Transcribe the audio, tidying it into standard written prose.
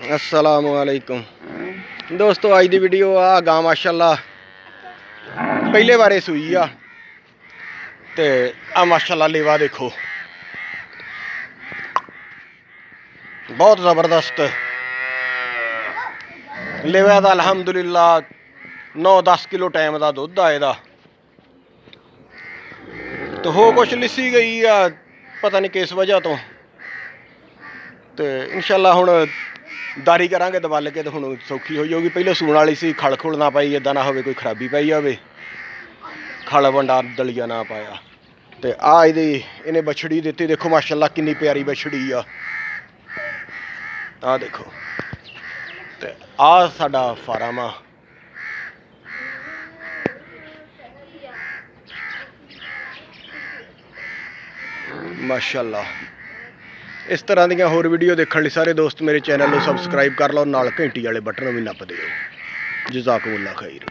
अस्सलाम वालेकुम दोस्तों, अज की वीडियो आ गां माशाअल्लाह पहले बारे सूई आ ते आ माशाअल्लाह लेवा देखो, बहुत ज़बरदस्त लेवा दा अलहमदुलिल्लाह 9-10 किलो टाइम का दुध आ एदा। तो हो कुछ लिसी गई आ पता नहीं किस वजह तो इंशाअल्लाह हुण दारी करांगे दबल के तो हुण सौखी हो जाऊगी। पहले सूण वाली सी, खड़ खुड़ ना पाई, इदा ना होवे कोई खराबी पाई जावे, खड़ वंडा दलिया ना पाया। तो आ इन्हें बछड़ी दी देखो माशाअल्लाह कितनी प्यारी बछड़ी आ देखो। तो आ साडा फार्म आ माशाअल्लाह। इस तरह दी होर वीडियो देखने लिए सारे दोस्त मेरे चैनल को सबसक्राइब कर लो, नाल घंटी वाले बटन भी नप दिओ। जज़ाकुमुल्लाह खैर।